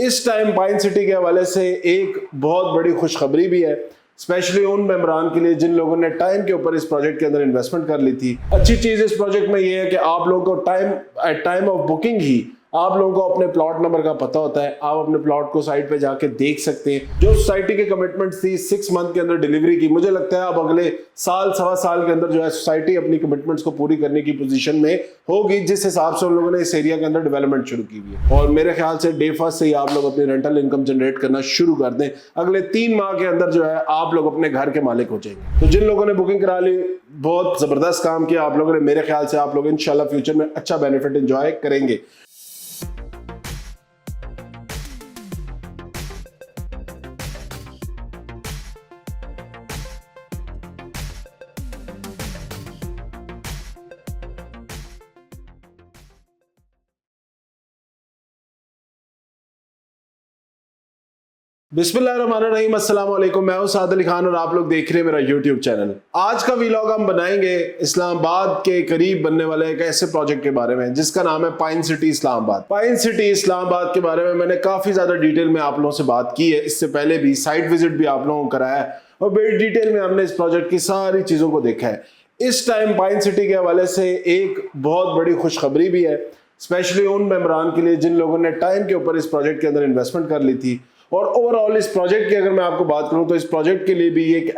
इस time pine city के हवाले से एक बहुत बड़ी खुशखबरी भी है, स्पेशली उन मेंबरान के लिए जिन लोगों ने टाइम के ऊपर इस प्रोजेक्ट के अंदर इन्वेस्टमेंट कर ली थी। अच्छी चीज इस प्रोजेक्ट में ये है कि आप लोगों को टाइम ऑफ बुकिंग ही आप लोगों को अपने प्लॉट नंबर का पता होता है। आप अपने प्लॉट को साइट पे जाके देख सकते हैं। जो सोसाइटी की कमिटमेंट थी 6 मंथ के अंदर डिलीवरी की, मुझे लगता है अब अगले साल सवा साल के अंदर जो है सोसाइटी अपनी कमिटमेंट्स को पूरी करने की पोजीशन में होगी, जिस हिसाब से उन लोगों ने इस एरिया के अंदर डेवलपमेंट शुरू की हुई है। और मेरे ख्याल से डे फर्स्ट से ही आप लोग अपनी रेंटल इनकम जनरेट करना शुरू कर दें। अगले 3 माह के अंदर जो है आप लोग अपने घर के मालिक हो जाएंगे। तो जिन लोगों ने बुकिंग करा ली, बहुत जबरदस्त काम किया आप लोगों ने। मेरे ख्याल से आप लोग इंशाल्लाह फ्यूचर में अच्छा बेनिफिट एंजॉय करेंगे। बिस्मिल्लाहिर्रहमानिर्रहीम, अस्सलाम वालेकुम। मैं हूं साद अली खान और आप लोग देख रहे हैं मेरा यूट्यूब चैनल। आज का व्लॉग हम बनाएंगे इस्लामाबाद के करीब बनने वाले एक ऐसे प्रोजेक्ट के बारे में जिसका नाम है pine city Islamabad. Pine city Islamabad के बारे में मैंने काफी ज्यादा डिटेल में आप लोगों से बात की है। इससे पहले भी साइट विजिट भी आप लोगों को कराया है और बड़ी डिटेल में हमने इस प्रोजेक्ट की सारी चीजों को देखा है। इस टाइम पाइन सिटी के हवाले से एक बहुत बड़ी खुशखबरी भी है, स्पेशली उन मेंबरान के लिए जिन लोगों ने टाइम के ऊपर इस प्रोजेक्ट के अंदर इन्वेस्टमेंट कर ली थी। और ओवरऑल इस प्रोजेक्ट की अगर मैं आपको बात करूं तो इस प्रोजेक्ट के लिए भी एक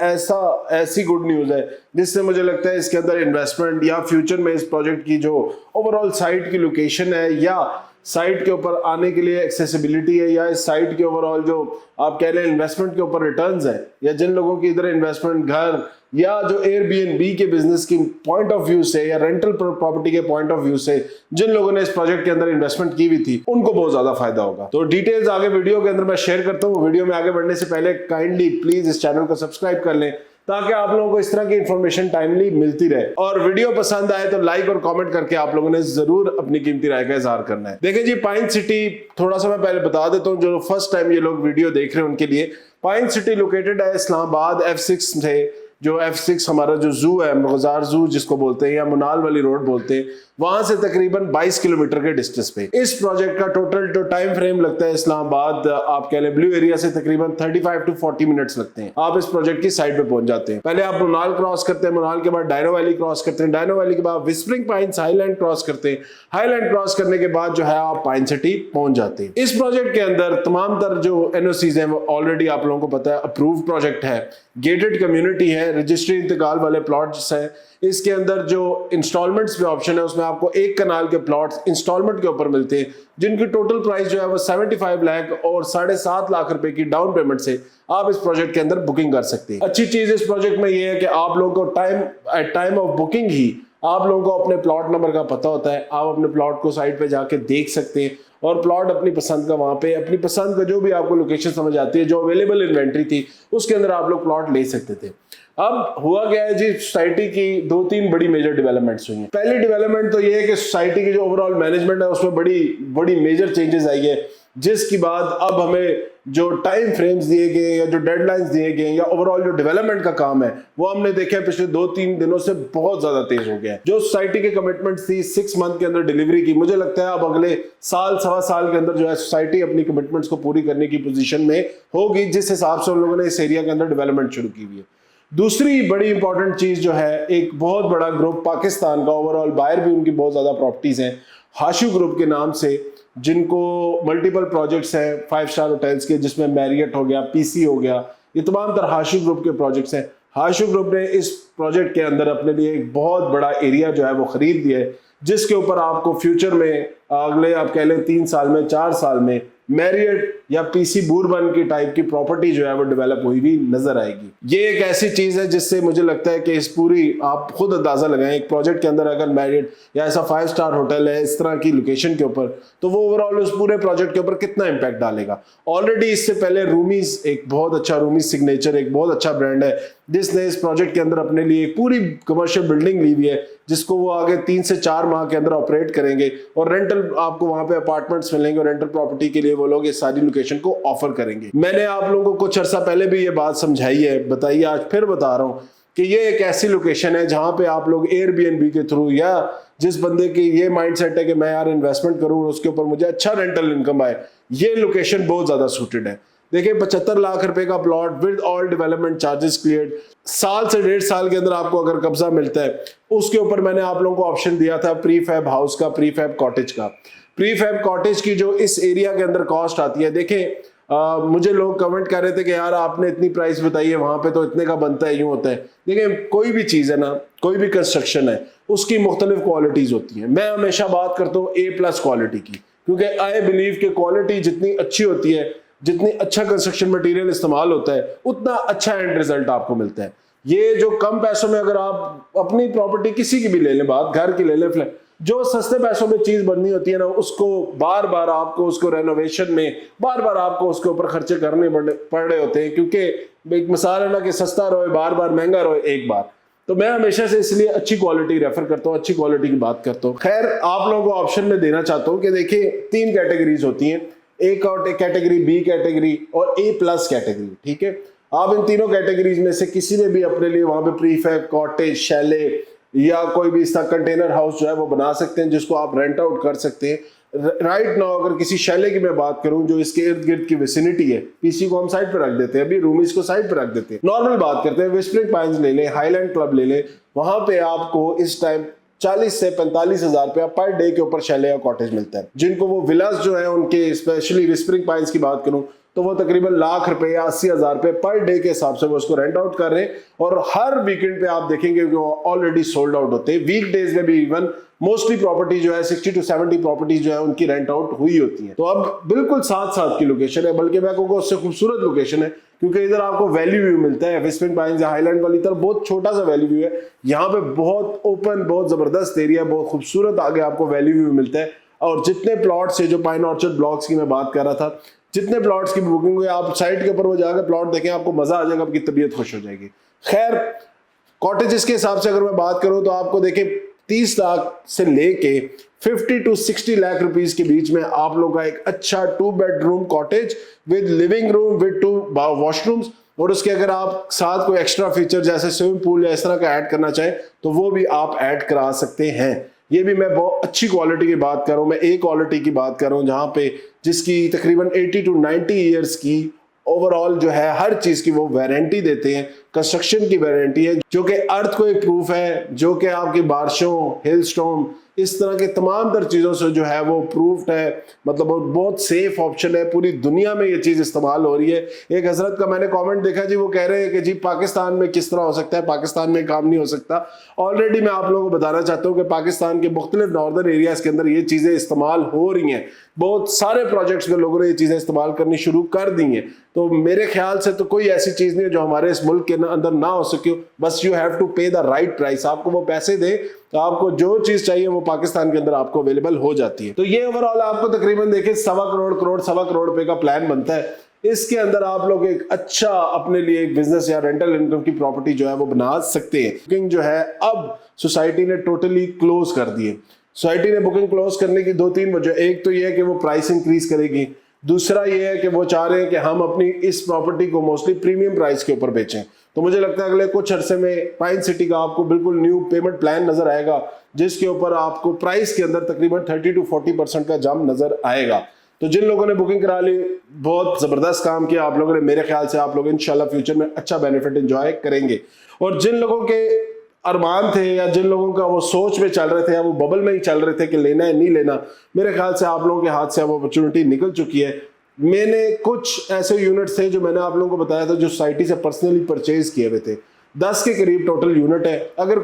ऐसी गुड न्यूज़ है जिससे मुझे लगता है इसके अंदर इन्वेस्टमेंट या फ्यूचर में इस प्रोजेक्ट की जो ओवरऑल साइट की लोकेशन है या साइट के ऊपर आने के लिए एक्सेसिबिलिटी है या इस साइट के ओवरऑल जो आप कह रहे हैं इन्वेस्टमेंट के ऊपर रिटर्न्स है, या जिन लोगों की इधर इन्वेस्टमेंट घर या जो एयरबीएनबी के बिजनेस की पॉइंट ऑफ व्यू से या रेंटल प्रॉपर्टी के पॉइंट ऑफ व्यू से जिन लोगों ने इस प्रोजेक्ट के अंदर इन्वेस्टमेंट की हुई थी, उनको बहुत ज्यादा फायदा होगा। तो डिटेल्स आगे वीडियो के अंदर मैं शेयर करता हूँ। वीडियो में आगे बढ़ने से पहले काइंडली प्लीज इस चैनल को सब्सक्राइब कर लें ताकि आप लोगों को इस तरह की इंफॉर्मेशन टाइमली मिलती रहे। और वीडियो पसंद आए तो लाइक और कमेंट करके आप लोगों ने जरूर अपनी कीमती राय का इजहार करना है। देखिए जी, पाइन सिटी थोड़ा सा मैं पहले बता देता हूँ जो फर्स्ट टाइम ये लोग वीडियो देख रहे हैं उनके लिए। पाइन सिटी लोकेटेड है इस्लामाबाद F6 से, जो F6 हमारा जो जू है, मगजार जू जिसको बोलते हैं या मुनाल वाली रोड बोलते हैं, वहां से तकरीबन 22 किलोमीटर के डिस्टेंस पे। इस प्रोजेक्ट का टोटल जो टाइम फ्रेम लगता है इस्लामाबाद आप कह लें ब्लू एरिया से तकरीबन 35 to 40 मिनट्स लगते हैं। आप इस प्रोजेक्ट की साइड पे पहुंच जाते हैं। पहले आप मुनाल क्रॉस करते हैं, मुनाल के बाद डायनो वैली क्रॉस करते हैं, डायनो वैली के बाद विस्परिंग पाइन्स हाईलैंड क्रॉस करते हैं, हाईलैंड क्रॉस करने के बाद जो है आप पाइन सिटी पहुंच जाते हैं। इस प्रोजेक्ट के अंदर तमाम तर जो एनओसीज हैं वो ऑलरेडी आप लोगों को पता है अप्रूव प्रोजेक्ट है, गेटेड कम्युनिटी है, रजिस्ट्री इंतकाल वाले प्लॉट्स हैं। इसके अंदर जो इंस्टॉलमेंट्स पे ऑप्शन है उसमें आपको 1 कनाल के प्लॉट्स इंस्टॉलमेंट के ऊपर मिलते हैं, जिनकी टोटल प्राइस जो है वो 75 लाख और 7.5 लाख रुपए की डाउन पेमेंट से आप इस प्रोजेक्ट के अंदर बुकिंग कर सकते हैं। अच्छी चीज इस प्रोजेक्ट में ये है कि आप लोगों को टाइम ऑफ बुकिंग ही आप लोगों को अपने प्लॉट नंबर का पता होता है। आप अपने प्लॉट को साइट पे जाके देख सकते हैं और प्लॉट अपनी पसंद का वहां पे अपनी पसंद का जो भी आपको लोकेशन समझ आती है, जो अवेलेबल इन्वेंट्री थी उसके अंदर आप लोग प्लॉट ले सकते थे। अब हुआ क्या है जी, सोसाइटी की 2-3 बड़ी मेजर डेवलपमेंट्स हुई हैं। पहली डेवलपमेंट तो ये है कि सोसाइटी की जो ओवरऑल मैनेजमेंट है उसमें बड़ी मेजर चेंजेस आई है, जिसके बाद अब हमें जो टाइम फ्रेम्स दिए गए या जो डेडलाइंस दिए गए या ओवरऑल जो डेवलपमेंट का काम है वो हमने देखा है पिछले 2-3 दिनों से बहुत ज्यादा तेज हो गया है। जो सोसाइटी की कमिटमेंट थी 6 मंथ के अंदर डिलीवरी की, मुझे लगता है अब अगले साल सवा साल के अंदर जो है सोसाइटी अपनी कमिटमेंट्स को पूरी करने की पोजीशन में होगी, जिस हिसाब से उन लोगों ने इस एरिया के अंदर डेवलपमेंट शुरू की हुई है। दूसरी बड़ी इंपॉर्टेंट चीज जो है, एक बहुत बड़ा ग्रुप पाकिस्तान का, ओवरऑल बाहर भी उनकी बहुत ज्यादा प्रॉपर्टीज हैं हाशू ग्रुप के नाम से, जिनको मल्टीपल प्रोजेक्ट्स हैं 5 स्टार होटल्स के, जिसमें मैरियट हो गया, पीसी हो गया, ये तमाम तरह हाशू ग्रुप के प्रोजेक्ट्स हैं। हाशू ग्रुप ने इस प्रोजेक्ट के अंदर अपने लिए एक बहुत बड़ा एरिया जो है वो खरीद लिया है, जिसके ऊपर आपको फ्यूचर में अगले आप कह लें 3 साल में 4 साल में मैरियट या पीसी बूरबन की टाइप की प्रॉपर्टी जो है वो डेवलप हुई भी नजर आएगी। ये एक ऐसी चीज है जिससे मुझे लगता है कि इस पूरी आप खुद अंदाजा लगाएं, एक प्रोजेक्ट के अंदर अगर मैरियट या ऐसा 5 स्टार होटल है इस तरह की लोकेशन के ऊपर, तो वो ओवरऑल उस पूरे प्रोजेक्ट के ऊपर कितना इंपैक्ट डालेगा। ऑलरेडी इससे पहले रूमीज, एक बहुत अच्छा रूमीज सिग्नेचर एक बहुत अच्छा ब्रांड है जिसने इस प्रोजेक्ट के अंदर अपने लिए एक पूरी कमर्शियल बिल्डिंग ली हुई है, जिसको वो आगे 3 से 4 माह के अंदर ऑपरेट करेंगे और रेंटल आपको वहां पे अपार्टमेंट्स मिलेंगे और रेंटल प्रॉपर्टी के लिए वो लोग इस सारी लोकेशन को ऑफर करेंगे। मैंने आप लोगों को कुछ अर्सा पहले भी ये बात समझाई है, बताइए, आज फिर बता रहा हूँ कि ये एक ऐसी लोकेशन है जहां पे आप लोग एयरबीएनबी के थ्रू या जिस बंदे की ये माइंडसेट है कि मैं यार इन्वेस्टमेंट करूँ उसके ऊपर मुझे अच्छा रेंटल इनकम आए, ये लोकेशन बहुत ज्यादा सूटेड है। देखिए 75 लाख रुपए का plot with all development charges cleared, साल से 1.5 साल के अंदर आपको अगर कब्जा मिलता है। उसके ऊपर मैंने आप लोगों को ऑप्शन दिया था प्री फैब हाउस का, प्री फैब कॉटेज का। प्री फैब कॉटेज की जो इस एरिया के अंदर कॉस्ट आती है, देखें मुझे लोग कमेंट कर रहे थे कि यार आपने इतनी प्राइस बताई है, वहां पे तो इतने का बनता है, यूं होता है। देखिए कोई भी चीज है ना, कोई भी कंस्ट्रक्शन है, उसकी मुख्तलिफ क्वालिटीज होती हैं। मैं हमेशा बात करता हूँ A+ क्वालिटी की, क्योंकि आई बिलीव कि क्वालिटी जितनी अच्छी होती है, जितनी अच्छा कंस्ट्रक्शन मटेरियल इस्तेमाल होता है, उतना अच्छा एंड रिजल्ट आपको मिलता है। ये जो कम पैसों में अगर आप अपनी प्रॉपर्टी किसी की भी ले लें, बात घर की ले लें, फ्लैट, जो सस्ते पैसों में चीज बननी होती है ना, उसको बार बार आपको उसको रेनोवेशन में बार बार आपको उसके ऊपर खर्चे करने पड़ रहे होते हैं, क्योंकि एक मिसाल है ना कि सस्ता रोए बार बार, महंगा रोए एक बार। तो मैं हमेशा से इसलिए अच्छी क्वालिटी रेफर करता हूँ, अच्छी क्वालिटी की बात करता हूँ। खैर आप लोगों को ऑप्शन में देना चाहता हूँ कि देखिए 3 कैटेगरीज होती हैं, एक और कैटेगरी, B कैटेगरी और A+ कैटेगरी। ठीक है, आप इन तीनों कैटेगरीज में से किसी ने भी अपने लिए वहां पे प्रीफैब, कॉटेज, शैले या कोई भी इसका कंटेनर हाउस जो है वो बना सकते हैं, जिसको आप रेंट आउट कर सकते हैं। राइट नाउ अगर किसी शैले की मैं बात करूं जो इसके इर्द गिर्द की विसिनिटी है, पीसी को हम साइड पे रख देते हैं, अभी रूमीज को साइड पे रख देते हैं, नॉर्मल बात करते हैं, व्हिस्परिंग पाइन्स ले लें, हाईलैंड क्लब ले लें, वहां पे आपको इस टाइम 40 से 45 हजार रुपया पर डे के ऊपर शैले या कॉटेज मिलता है। जिनको वो विलास जो है उनके, स्पेशली व्हिस्परिंग पाइन्स की बात करूं तो वो तकरीबन लाख रुपए या 80,000 रुपए पर डे के हिसाब से वो उसको रेंट आउट कर रहे हैं। और हर वीकेंड पे आप देखेंगे कि वो ऑलरेडी सोल्ड आउट होते हैं। वीक डेज में भी इवन मोस्टली प्रॉपर्टी जो है 60 to 70 प्रॉपर्टी जो है उनकी रेंट आउट हुई होती है। तो अब बिल्कुल साथ साथ की लोकेशन है, बल्कि मैं कहूँगा उससे खूबसूरत लोकेशन है, क्योंकि इधर आपको वैली व्यू मिलता है। व्हिस्परिंग पाइन्स या हाईलैंड वाली तरफ बहुत छोटा सा वैली व्यू है, यहाँ पे बहुत ओपन, बहुत जबरदस्त एरिया, बहुत खूबसूरत आगे आपको वैली व्यू मिलता है। और जितने प्लॉट्स है, जो पाइन ऑर्चर्ड ब्लॉक्स की मैं बात कर रहा था, जितने प्लॉट्स की बुकिंग हुई, आप साइट के ऊपर वो जाकर प्लॉट देखें, आपको मजा आ जाएगा, आपकी तबीयत खुश हो जाएगी। खैर कॉटेजेस के हिसाब से अगर मैं बात करूं तो आपको देखें 30 लाख से लेके 50 to 60 लाख रुपीस के बीच में आप लोगों का एक अच्छा 2 bedroom cottage with living room with 2 washrooms, और उसके अगर आप साथ कोई एक्स्ट्रा फीचर जैसे स्विमिंग पूल या इस तरह का ऐड करना चाहें तो वो भी आप ऐड करा सकते हैं। ये भी मैं बहुत अच्छी क्वालिटी की बात कर रहा हूँ, मैं A क्वालिटी की बात कर रहा हूँ, जहां पे जिसकी तकरीबन 80 to 90 ईयर्स की ओवरऑल जो है हर चीज की वो वारंटी देते हैं। कंस्ट्रक्शन की वारंटी है जो कि अर्थक्वेक प्रूफ है, जो कि आपकी बारिशों, हेल स्टॉर्म, इस तरह के तमाम तर चीज़ों से जो है वो प्रूफ्ड है। मतलब बहुत सेफ ऑप्शन है, पूरी दुनिया में ये चीज़ इस्तेमाल हो रही है। एक हजरत का मैंने कमेंट देखा जी, वो कह रहे हैं कि जी पाकिस्तान में किस तरह हो सकता है, पाकिस्तान में काम नहीं हो सकता। ऑलरेडी मैं आप लोगों को बताना चाहता हूँ कि पाकिस्तान के मुख्तलिफ नॉर्दर्न एरियाज के अंदर ये चीज़ें इस्तेमाल हो रही हैं। बहुत सारे प्रोजेक्ट्स में लोगों ने ये चीज़ें इस्तेमाल करनी शुरू कर दी हैं। तो मेरे ख्याल से तो कोई ऐसी चीज़ नहीं है जो हमारे इस मुल्क के अंदर ना हो सके। बस यू हैव टू पे द राइट प्राइस, आपको वो पैसे दे तो आपको जो चीज चाहिए वो पाकिस्तान के अंदर आपको अवेलेबल हो जाती है। तो ये ओवरऑल आपको तकरीबन देखिए 1.25 करोड़ रुपए का प्लान बनता है। इसके अंदर आप लोग एक अच्छा अपने लिए एक बिजनेस या रेंटल इनकम की प्रॉपर्टी जो है वो बना सकते हैं। बुकिंग जो है अब सोसाइटी ने टोटली क्लोज कर दी है। सोसाइटी ने बुकिंग क्लोज करने की 2-3 वजह, एक तो ये है कि वो प्राइस इंक्रीज करेगी, दूसरा ये है कि वो चाह रहे हैं कि हम अपनी इस प्रॉपर्टी को मोस्टली प्रीमियम प्राइस के ऊपर बेचें। तो मुझे लगता है अगले कुछ अरसे में पाइन सिटी का आपको बिल्कुल न्यू पेमेंट प्लान नजर आएगा, जिसके ऊपर आपको प्राइस के अंदर तकरीबन 30 to 40% का जंप नजर आएगा। तो जिन लोगों ने बुकिंग करा ली, बहुत जबरदस्त काम किया आप लोगों ने। मेरे ख्याल से आप लोग इंशाल्लाह फ्यूचर में अच्छा बेनिफिट एंजॉय करेंगे। और जिन लोगों के अरमान थे या जिन लोगों का वो सोच में चल रहे थे या वो बबल में ही चल रहे थे कि लेना है नहीं लेना, मेरे ख्याल से आप लोगों के हाथ से वो अपॉर्चुनिटी निकल चुकी है। मैंने कुछ ऐसे यूनिट्स थे जो मैंने आप लोगों को बताया था जो सोसाइटी से पर्सनली परचेज किए हुए थे। 10 के करीब टोटल यूनिट है। अगर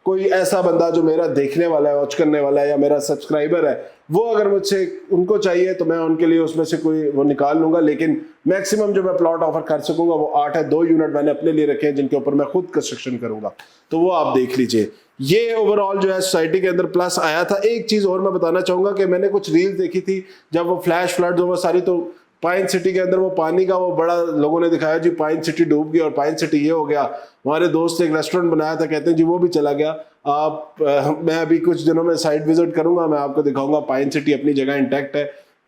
कोई ऐसा बंदा जो मेरा देखने वाला है, वॉच करने वाला है या मेरा सब्सक्राइबर है, वो अगर मुझसे उनको चाहिए तो मैं उनके लिए उसमें से कोई वो निकाल लूंगा। लेकिन मैक्सिमम जो मैं प्लॉट ऑफर कर सकूंगा वो 8 है। 2 यूनिट मैंने अपने लिए रखे हैं जिनके ऊपर मैं खुद कंस्ट्रक्शन करूंगा, तो वो आप देख लीजिए। ये ओवरऑल जो है सोसाइटी के अंदर प्लस आया था। एक चीज और मैं बताना चाहूंगा कि मैंने कुछ रील्स देखी थी जब वो फ्लैश फ्लड वो सारी, तो पाइन सिटी के अंदर वो पानी का वो बड़ा लोगों ने दिखाया जी पाइन सिटी डूब गई और पाइन सिटी ये हो गया। हमारे दोस्त एक रेस्टोरेंट बनाया था, कहते हैं जी वो भी चला गया। मैं अभी कुछ दिनों में साइट विजिट करूंगा, मैं आपको दिखाऊंगा पाइन सिटी अपनी जगह इंटैक्ट है।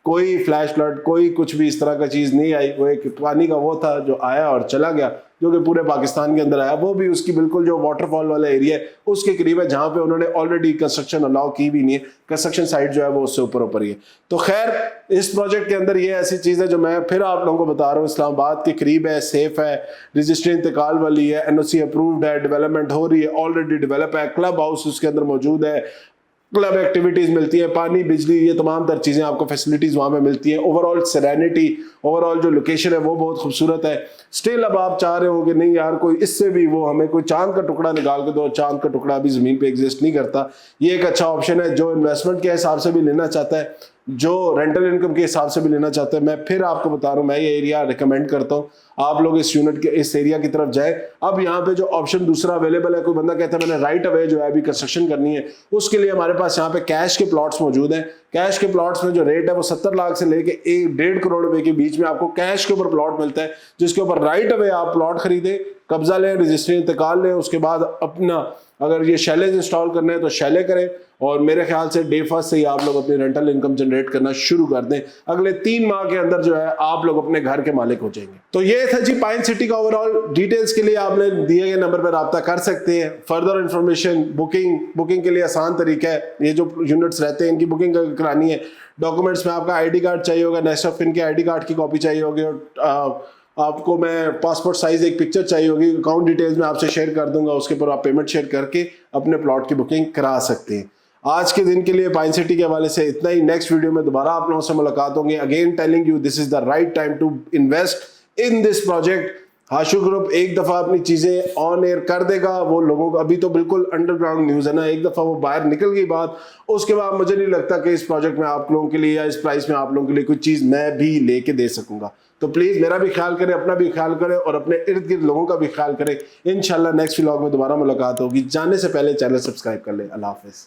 कोई फ्लैश फ्लड, कोई कुछ भी इस तरह का चीज़ नहीं आई। वो एक पानी का वो था जो आया और चला गया, जो कि पूरे पाकिस्तान के अंदर आया, वो भी उसकी बिल्कुल जो वाटरफॉल वाला एरिया है उसके करीब है, जहाँ पे उन्होंने ऑलरेडी कंस्ट्रक्शन अलाउ की भी नहीं है। कंस्ट्रक्शन साइट जो है वो उससे ऊपर ही है। तो खैर, इस प्रोजेक्ट के अंदर ये ऐसी चीज़ है जो मैं फिर आप लोगों को बता रहा हूँ, इस्लामाबाद के करीब है, सेफ है, रजिस्ट्री इंतकाल वाली है, NOC अप्रूव्ड है, डेवलपमेंट हो रही है, ऑलरेडी डेवलप है, क्लब हाउस उसके अंदर मौजूद है, क्लब एक्टिविटीज मिलती है, पानी, बिजली, ये तमाम तर चीज़ें आपको फैसिलिटीज़ वहाँ पे मिलती हैं। ओवरऑल सेरेनिटी, ओवरऑल जो लोकेशन है वो बहुत खूबसूरत है। स्टिल अब आप चाह रहे हो कि नहीं यार, कोई इससे भी वो हमें कोई चांद का टुकड़ा निकाल के दो, चांद का टुकड़ा अभी ज़मीन पे एग्जिस्ट नहीं करता। ये एक अच्छा ऑप्शन है, जो इन्वेस्टमेंट के हिसाब से भी लेना चाहता है, जो रेंटल इनकम के हिसाब से भी लेना चाहते हैं। मैं फिर आपको बता रहा हूँ, मैं ये एरिया रिकमेंड करता हूँ, आप लोग इस यूनिट के इस एरिया की तरफ जाए। अब यहाँ पे जो ऑप्शन दूसरा अवेलेबल है, कोई बंदा कहता है मैंने राइट अवे जो है अभी कंस्ट्रक्शन करनी है, उसके लिए हमारे पास यहाँ पे कैश के प्लॉट्स मौजूद हैं। कैश के प्लॉट्स में जो रेट है वो 70 लाख से लेके 1.5 करोड़ रुपए के बीच में आपको कैश के ऊपर प्लॉट मिलता है, जिसके ऊपर राइट अवे आप प्लॉट खरीदें, कब्जा लें, रजिस्ट्री इंतकाल लें, उसके बाद अपना अगर ये शैलेज इंस्टॉल करना है तो शैले करें, और मेरे ख्याल से डे फर्स्ट से ही आप लोग अपनी रेंटल इनकम जनरेट करना शुरू कर दें। अगले 3 माह के अंदर जो है आप लोग अपने घर के मालिक हो जाएंगे। तो ये था जी पाइन सिटी का ओवरऑल। डिटेल्स के लिए आपने दिए गए नंबर पर रब्ता कर सकते हैं। फर्दर इंफॉर्मेशन, बुकिंग के लिए आसान तरीका है, ये जो यूनिट्स रहते हैं इनकी बुकिंग करानी है। डॉक्यूमेंट्स में आपका ID कार्ड चाहिए होगा, नेशनल फिन के ID कार्ड की कॉपी चाहिए होगी, और आपको मैं पासपोर्ट साइज एक पिक्चर चाहिए होगी। अकाउंट डिटेल्स में आपसे शेयर कर दूंगा, उसके ऊपर आप पेमेंट शेयर करके अपने प्लॉट की बुकिंग करा सकते हैं। आज के दिन के लिए पाइन सिटी के हवाले से इतना ही। नेक्स्ट वीडियो में दोबारा आप लोगों से मुलाकात होंगी। Again telling you, this is the right time to invest in this project. Hashu group एक दफा अपनी चीजें ऑन एयर कर देगा, वो लोगों को अभी तो बिल्कुल अंडरग्राउंड न्यूज है ना, एक दफा वो बाहर निकल गई बात, उसके बाद मुझे नहीं लगता कि इस प्रोजेक्ट में आप लोगों के लिए या इस प्राइस में आप लोगों के लिए कुछ चीज मैं भी लेके दे सकूंगा। तो प्लीज मेरा भी ख्याल करें, अपना भी ख्याल करें, और अपने इर्द गिर्द लोगों का भी ख्याल करें। इंशाल्लाह नेक्स्ट व्लॉग में दोबारा मुलाकात होगी। जाने से पहले चैनल सब्सक्राइब कर लें। अल्लाह हाफिज।